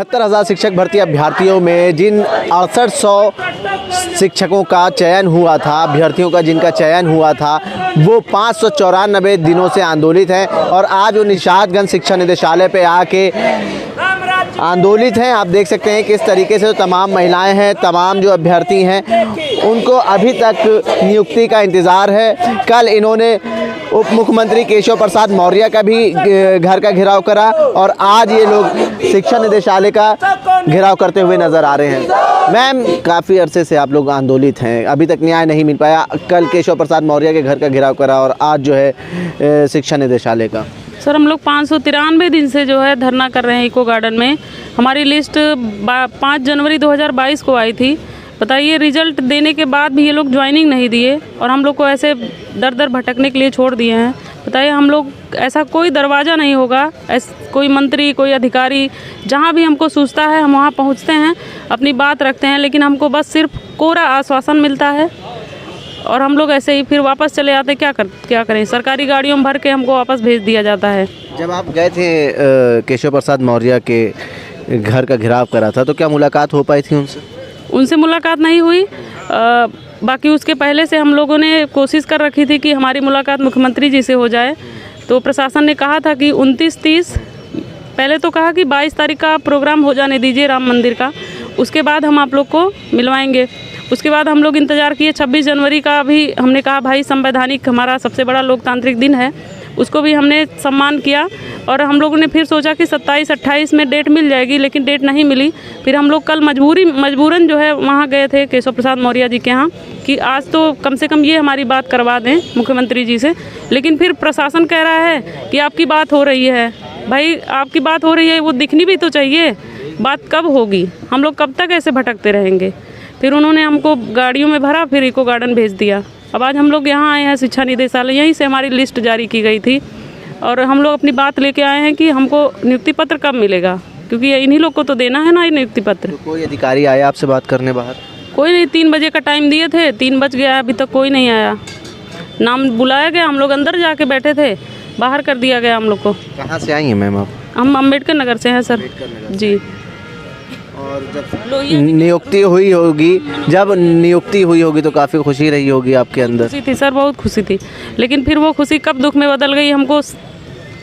72,000 शिक्षक भर्ती अभ्यर्थियों में जिन 6800 शिक्षकों का चयन हुआ था, अभ्यर्थियों का जिनका चयन हुआ था, वो 594 दिनों से आंदोलित हैं और आज वो निषादगंज शिक्षा निदेशालय पे आके आंदोलित हैं। आप देख सकते हैं किस तरीके से तमाम महिलाएं हैं, तमाम जो अभ्यर्थी हैं, उनको अभी तक नियुक्ति का इंतज़ार है। कल इन्होंने उप मुख्यमंत्री केशव प्रसाद मौर्य का भी घर का घेराव करा और आज ये लोग शिक्षा निदेशालय का घेराव करते हुए नज़र आ रहे हैं। मैम, काफ़ी अरसे से आप लोग आंदोलित हैं, अभी तक न्याय नहीं मिल पाया। कल केशव प्रसाद मौर्य के घर का घेराव करा और आज जो है शिक्षा निदेशालय का। सर, हम लोग 593 दिन से जो है धरना कर रहे हैं इको गार्डन में। हमारी लिस्ट 5 जनवरी 2022 को आई थी। बताइए, रिजल्ट देने के बाद भी ये लोग ज्वाइनिंग नहीं दिए और हम लोग को ऐसे दर दर भटकने के लिए छोड़ दिए हैं। बताइए, हम लोग ऐसा कोई दरवाज़ा नहीं होगा, कोई मंत्री, कोई अधिकारी, जहाँ भी हमको सूझता है हम वहाँ पहुँचते हैं, अपनी बात रखते हैं, लेकिन हमको बस सिर्फ कोरा आश्वासन मिलता है और हम लोग ऐसे ही फिर वापस चले आते। क्या करें, सरकारी गाड़ियों में भर के हमको वापस भेज दिया जाता है। जब आप गए थे केशव प्रसाद मौर्य के घर का घेराव करा था तो क्या मुलाकात हो पाई थी उनसे? उनसे मुलाकात नहीं हुई। बाकी उसके पहले से हम लोगों ने कोशिश कर रखी थी कि हमारी मुलाकात मुख्यमंत्री जी से हो जाए। तो प्रशासन ने कहा था कि 29-30, पहले तो कहा कि 22 तारीख का प्रोग्राम हो जाने दीजिए राम मंदिर का, उसके बाद हम आप लोग को मिलवाएंगे। उसके बाद हम लोग इंतज़ार किए। 26 जनवरी का भी हमने कहा भाई संवैधानिक हमारा सबसे बड़ा लोकतांत्रिक दिन है, उसको भी हमने सम्मान किया। और हम लोगों ने फिर सोचा कि 27-28 में डेट मिल जाएगी, लेकिन डेट नहीं मिली। फिर हम लोग कल मजबूरन जो है वहाँ गए थे केशव प्रसाद मौर्य जी के यहाँ कि आज तो कम से कम ये हमारी बात करवा दें मुख्यमंत्री जी से। लेकिन फिर प्रशासन कह रहा है कि आपकी बात हो रही है। भाई, आपकी बात हो रही है, वो दिखनी भी तो चाहिए। बात कब होगी? हम लोग कब तक ऐसे भटकते रहेंगे? फिर उन्होंने हमको गाड़ियों में भरा, फिर इको गार्डन भेज दिया। अब आज हम लोग यहाँ आए हैं शिक्षा निदेशालय, यहीं से हमारी लिस्ट जारी की गई थी और हम लोग अपनी बात लेके आए हैं कि हमको नियुक्ति पत्र कब मिलेगा, क्योंकि इन्हीं लोग को तो देना है ना ये नियुक्ति पत्र। तो कोई अधिकारी आया आपसे बात करने बाहर? कोई नहीं। 3 बजे का टाइम दिए थे, 3 बज गया, अभी तक कोई नहीं आया। नाम बुलाया गया, हम लोग अंदर जाके बैठे थे, बाहर कर दिया गया हम लोग को। कहाँ से आई हैं मैम आप? हम अम्बेडकर नगर से हैं सर जी। और जब नियुक्ति हुई होगी तो काफ़ी खुशी रही होगी आपके अंदर? खुशी थी सर, बहुत खुशी थी, लेकिन फिर वो खुशी कब दुख में बदल गई हमको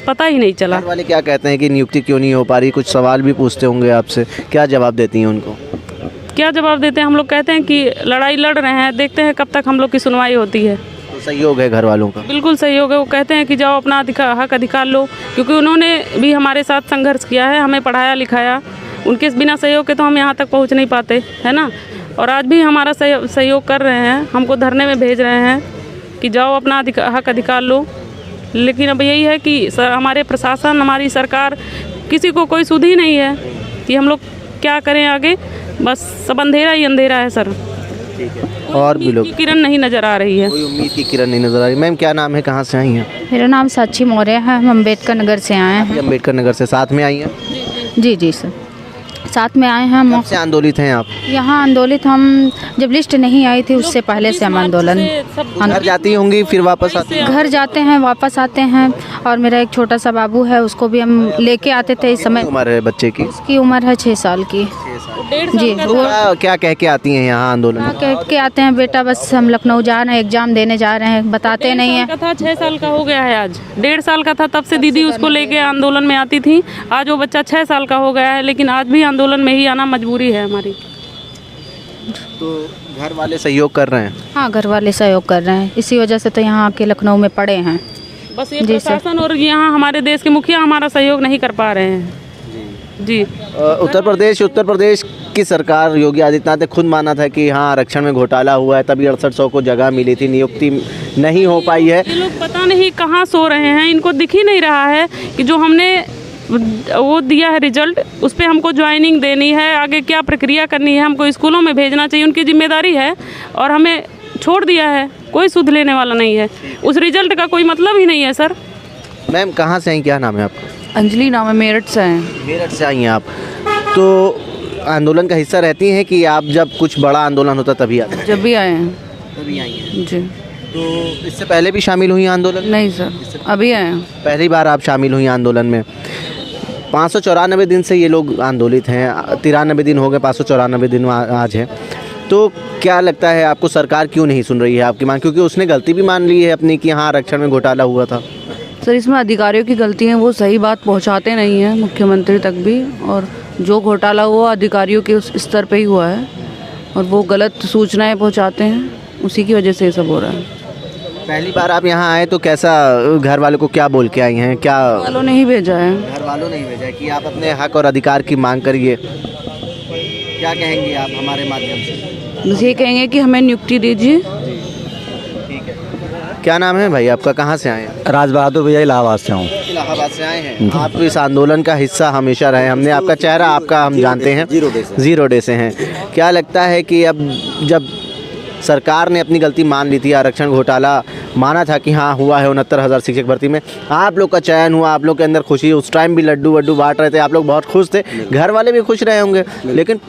पता ही नहीं चला। घर वाले क्या कहते हैं कि नियुक्ति क्यों नहीं हो पा रही? कुछ सवाल भी पूछते होंगे आपसे, क्या जवाब देती हैं उनको? क्या जवाब देते हैं? हम लोग कहते हैं कि लड़ाई लड़ रहे हैं, देखते हैं कब तक हम लोग की सुनवाई होती है। तो सहयोग है घर वालों का? बिल्कुल सहयोग है। वो कहते हैं कि जाओ अपना हक अधिकार लो, क्योंकि उन्होंने भी हमारे साथ संघर्ष किया है, हमें पढ़ाया लिखाया। उनके बिना सहयोग के तो हम यहाँ तक पहुँच नहीं पाते, है ना। और आज भी हमारा सहयोग कर रहे हैं, हमको धरने में भेज रहे हैं कि जाओ अपना हक अधिकार लो। लेकिन अब यही है कि हमारे प्रशासन, हमारी सरकार, किसी को कोई सुध ही नहीं है कि हम लोग क्या करें आगे। बस सब अंधेरा ही अंधेरा है सर। ठीक है। और भी लोग? किरण नहीं नज़र आ रही है, कोई उम्मीद की किरण नहीं नज़र आ रही। मैम, क्या नाम है, कहाँ से आई हैं? मेरा नाम साक्षी मौर्य है, हम अम्बेडकर नगर से आए हैं। अम्बेडकर नगर से साथ में आई हैं? जी सर, साथ में आए हैं हम। कब से आंदोलित हैं आप? यहाँ आंदोलित हम जब लिस्ट नहीं आई थी उससे पहले से हम आंदोलन। घर जाती होंगी फिर वापस आती? घर जाते हैं, वापस आते हैं। और मेरा एक छोटा सा बाबू है, उसको भी हम लेके आते थे। इस समय उम्र है बच्चे की? उसकी उम्र है 6 साल की जी। वो क्या कह के आती हैं यहाँ आंदोलन? कह के आते हैं, बेटा बस हम लखनऊ जा रहे हैं, एग्जाम देने जा रहे हैं, बताते नहीं है। 6 साल का हो गया है आज, 1.5 साल का था तब से दीदी उसको लेके आंदोलन में आती थी। आज वो बच्चा 6 साल का हो गया है, लेकिन आज भी आंदोलन में ही आना मजबूरी है हमारी। तो घर वाले सहयोग कर रहे हैं? हाँ, घर वाले सहयोग कर रहे हैं, इसी वजह से तो यहाँ आके लखनऊ में पड़े हैं। बस ये प्रशासन और यहाँ हमारे देश के मुखिया हमारा सहयोग नहीं कर पा रहे हैं जी। उत्तर प्रदेश की सरकार योगी आदित्यनाथ ने खुद माना था कि हाँ आरक्षण में घोटाला हुआ है, तभी 6800 को जगह मिली थी, नियुक्ति नहीं हो पाई है। ये लोग पता नहीं कहाँ सो रहे हैं, इनको दिख ही नहीं रहा है कि जो हमने वो दिया है रिजल्ट, उस पर हमको ज्वाइनिंग देनी है, आगे क्या प्रक्रिया करनी है, हमको स्कूलों में भेजना चाहिए, उनकी जिम्मेदारी है। और हमें छोड़ दिया है, कोई सुध लेने वाला नहीं है। उस रिजल्ट का कोई मतलब ही नहीं है सर। मैम, कहाँ से आई, क्या नाम है आपका? अंजलि नाम है, मेरठ से हैं। मेरठ से आई हैं आप। तो आंदोलन का हिस्सा रहती हैं कि आप जब कुछ बड़ा आंदोलन होता तभी आते हैं? जब भी आए हैं तभी आई हैं जी। तो इससे पहले भी शामिल हुई आंदोलन? नहीं सर, अभी आए हैं। पहली बार आप शामिल हुई आंदोलन में। 594 दिन से ये लोग आंदोलित हैं, 93 दिन हो गए, 594 दिन आज है। तो क्या लगता है आपको, सरकार क्यों नहीं सुन रही है आपकी मांग? क्योंकि उसने गलती भी मान ली है अपनी कि हाँ आरक्षण में घोटाला हुआ था। सर इसमें अधिकारियों की गलती है, वो सही बात पहुंचाते नहीं हैं मुख्यमंत्री तक भी, और जो घोटाला हुआ अधिकारियों के उस स्तर पे ही हुआ है और वो गलत सूचनाएं पहुंचाते हैं, उसी की वजह से ये सब हो रहा है। पहली बार आप यहाँ आए तो कैसा, घर वालों को क्या बोल के आई हैं? क्या वालों ने ही भेजा है। घर वालों ने ही भेजा है कि आप अपने हक और अधिकार की मांग करिए? क्या कहेंगे आप हमारे माध्यम से? बस ये कहेंगे कि हमें नियुक्ति दीजिए। ठीक है, क्या नाम है भाई आपका, कहाँ से आए हैं? राज बहादुर भैया, इलाहाबाद से हूँ। इलाहाबाद से आए हैं आप? तो इस आंदोलन का हिस्सा हमेशा रहे, हमने आपका चेहरा आपका हम जानते हैं, जीरो डे से हैं। क्या लगता है कि अब जब सरकार ने अपनी गलती मान ली थी, आरक्षण घोटाला माना था कि हाँ हुआ है, 69,000 शिक्षक भर्ती में आप लोग का चयन हुआ, आप लोग के अंदर खुशी, उस टाइम भी लड्डू वड्डू बांट रहे थे, आप लोग बहुत खुश थे, घर वाले भी खुश रहे होंगे, लेकिन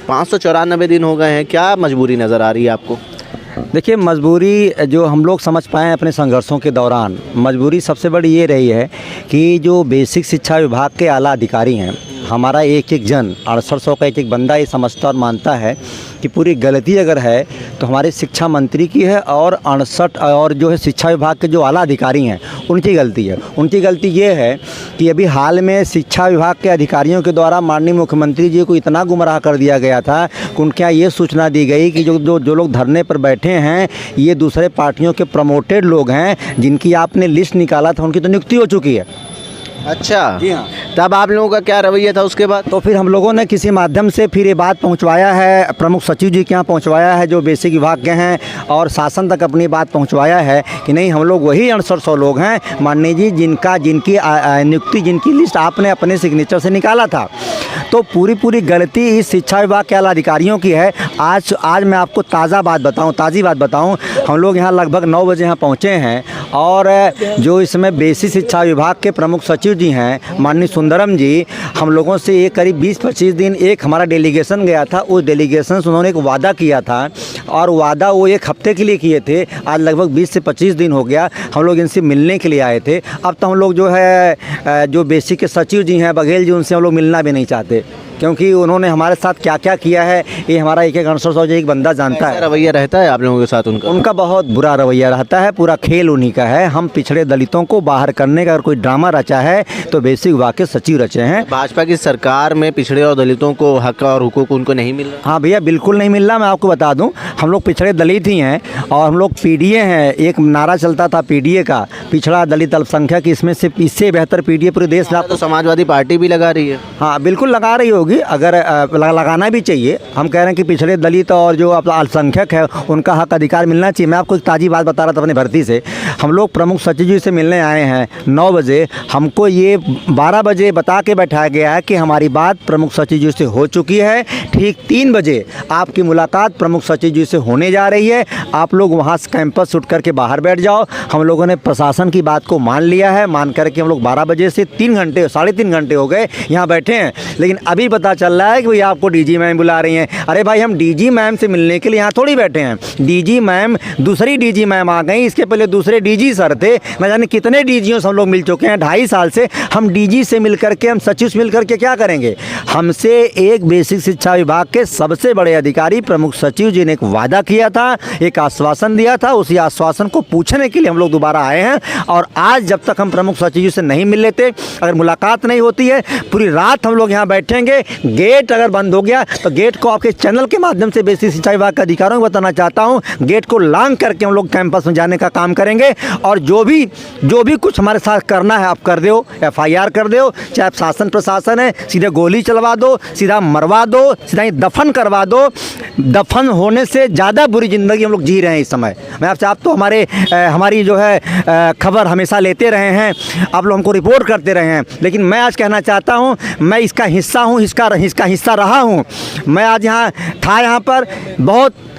594 दिन हो गए हैं, क्या मजबूरी नज़र आ रही है आपको? देखिए, मजबूरी जो हम लोग समझ पाए हैं अपने संघर्षों के दौरान, मजबूरी सबसे बड़ी ये रही है कि जो बेसिक शिक्षा विभाग के आला अधिकारी हैं, हमारा एक एक जन 6800 का एक एक बंदा ये समझता और मानता है कि पूरी गलती अगर है तो हमारे शिक्षा मंत्री की है और 68 और जो है शिक्षा विभाग के जो आला अधिकारी हैं उनकी गलती है। उनकी गलती ये है कि अभी हाल में शिक्षा विभाग के अधिकारियों के द्वारा माननीय मुख्यमंत्री जी को इतना गुमराह कर दिया गया था कि उनके यहाँ ये सूचना दी गई कि जो लोग धरने पर बैठे हैं ये दूसरे पार्टियों के प्रमोटेड लोग हैं, जिनकी आपने लिस्ट निकाला था उनकी तो नियुक्ति हो चुकी है। अच्छा जी हाँ। तब आप लोगों का क्या रवैया था उसके बाद? तो फिर हम लोगों ने किसी माध्यम से फिर ये बात पहुंचवाया है, प्रमुख सचिव जी के यहाँ पहुंचवाया है जो बेसिक विभाग के हैं, और शासन तक अपनी बात पहुंचवाया है कि नहीं हम लोग वही 6800 लोग हैं माननीय जी जिनकी नियुक्ति, जिनकी लिस्ट आपने अपने सिग्नेचर से निकाला था। तो पूरी गलती इस शिक्षा विभाग के आला अधिकारियों की है। आज मैं आपको ताज़ी बात बताऊँ, हम लोग यहाँ लगभग 9 बजे यहाँ पहुँचे हैं और जो इसमें बेसिक शिक्षा विभाग के प्रमुख सचिव जी हैं माननीय सुंदरम जी, हम लोगों से ये करीब 20-25 दिन एक हमारा डेलीगेशन गया था, उस डेलीगेशन से उन्होंने एक वादा किया था और वादा वो 1 हफ्ते के लिए किए थे। आज लगभग 20 से 25 दिन हो गया हम लोग इनसे मिलने के लिए आए थे। अब तो हम लोग जो है जो बेसिक के सचिव जी हैं बघेल जी, उनसे हम लोग मिलना भी नहीं चाहते, क्योंकि उन्होंने हमारे साथ क्या क्या किया है ये हमारा एक 6800 एक बंदा जानता है। रवैया रहता है आप लोगों के साथ उनका बहुत बुरा रवैया रहता है, पूरा खेल उन्हीं का है। हम पिछड़े दलितों को बाहर करने का अगर कोई ड्रामा रचा है तो बेसिक विभाग के सचिव रचे हैं। भाजपा की सरकार में पिछड़े और दलितों को हक और हुकूक उनको नहीं मिल रहा? हाँ भैया, बिल्कुल नहीं मिल रहा। मैं आपको बता दूं, हम लोग पिछड़े दलित ही हैं और हम लोग पीडीए हैं। एक नारा चलता था पीडीए का, पिछड़ा दलित अल्पसंख्यक, इसमें से इससे बेहतर पीडीए पूरे देश में। तो समाजवादी पार्टी भी लगा रही है? हाँ बिल्कुल लगा रही होगी, अगर लगाना भी चाहिए। हम कह रहे हैं कि पिछड़े दलित और जो अल्पसंख्यक है उनका हक अधिकार मिलना चाहिए। मैं आपको एक ताज़ी बात बता रहा था अपनी भर्ती से। हम लोग प्रमुख सचिव जी से मिलने आए हैं 9 बजे, हमको ये 12 बजे बता के बैठाया गया है कि हमारी बात प्रमुख सचिव जी से हो चुकी है। ठीक 3 बजे आपकी मुलाकात प्रमुख सचिव जी से होने जा रही है, आप लोग वहाँ से कैंपस उठ करके बाहर बैठ जाओ। हम लोगों ने प्रशासन की बात को मान लिया है, मान करके हम लोग 12 बजे से 3 घंटे 3.5 घंटे हो गए यहाँ बैठे हैं। लेकिन अभी पता चल रहा है कि आपको डीजी मैम बुला रही हैं। अरे भाई, हम डीजी मैम से मिलने के लिए यहाँ थोड़ी बैठे हैं। डीजी मैम, दूसरी डीजी मैम आ गई, इसके पहले दूसरे डीजी सर थे। न जाने कितने डीजीओं से हम लोग मिल चुके हैं 2.5 साल से। हम डीजी से मिल करके, हम सचिव से मिल करके क्या करेंगे? हमसे एक बेसिक शिक्षा विभाग के सबसे बड़े अधिकारी प्रमुख सचिव जी ने एक वादा किया था, एक आश्वासन दिया था। उसी आश्वासन को पूछने के लिए हम लोग दोबारा आए हैं। और आज जब तक हम प्रमुख सचिव जी से नहीं मिल लेते, अगर मुलाकात नहीं होती है, पूरी रात हम लोग यहाँ बैठेंगे। गेट अगर बंद हो गया तो गेट को आपके चैनल के माध्यम से बेसिक शिक्षा विभाग के अधिकारियों को बताना चाहता हूं, गेट को लांग करके हम लोग कैंपस में जाने का काम करेंगे। और जो भी कुछ हमारे साथ करना है आप कर दो, FIR कर दो, चाहे शासन प्रशासन है, सीधे गोली चलवा दो, सीधा मरवा दो, सीधा ही दफन करवा दो। दफन होने से ज़्यादा बुरी ज़िंदगी हम लोग जी रहे हैं इस समय। मैं आपसे, आप तो हमारी जो है खबर हमेशा लेते रहे हैं, आप लोग हमको रिपोर्ट करते रहे हैं, लेकिन मैं आज कहना चाहता हूँ मैं इसका हिस्सा हूँ, इसका हिस्सा रहा हूँ। मैं आज यहाँ पर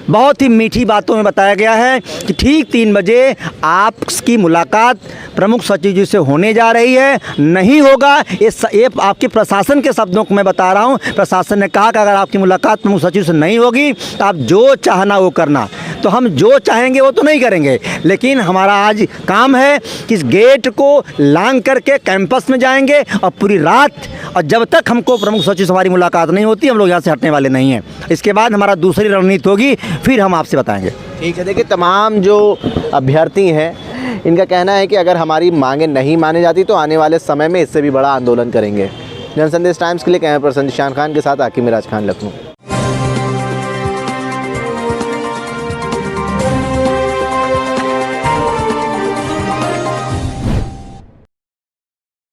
बहुत ही मीठी बातों में बताया गया है कि ठीक 3 बजे आपकी मुलाकात प्रमुख सचिव जी से होने जा रही है। नहीं होगा, ये आपके प्रशासन के शब्दों को मैं बता रहा हूँ। प्रशासन ने कहा कि अगर आपकी मुलाकात प्रमुख सचिव से नहीं होगी तो आप जो चाहना वो करना। तो हम जो चाहेंगे वो तो नहीं करेंगे, लेकिन हमारा आज काम है कि इस गेट को लांघ करके कैंपस में जाएंगे और पूरी रात, और जब तक हमको प्रमुख सचिव से हमारी मुलाकात नहीं होती हम लोग यहाँ से हटने वाले नहीं हैं। इसके बाद हमारा दूसरी रणनीति होगी, फिर हम आपसे बताएंगे। ठीक है, देखिए तमाम जो अभ्यर्थी हैं इनका कहना है कि अगर हमारी मांगें नहीं मानी जाती तो आने वाले समय में इससे भी बड़ा आंदोलन करेंगे। जनसंदेश टाइम्स के लिए कैमरा पर्सन निशान खान के साथ आकिब मिराज खान, लखनऊ।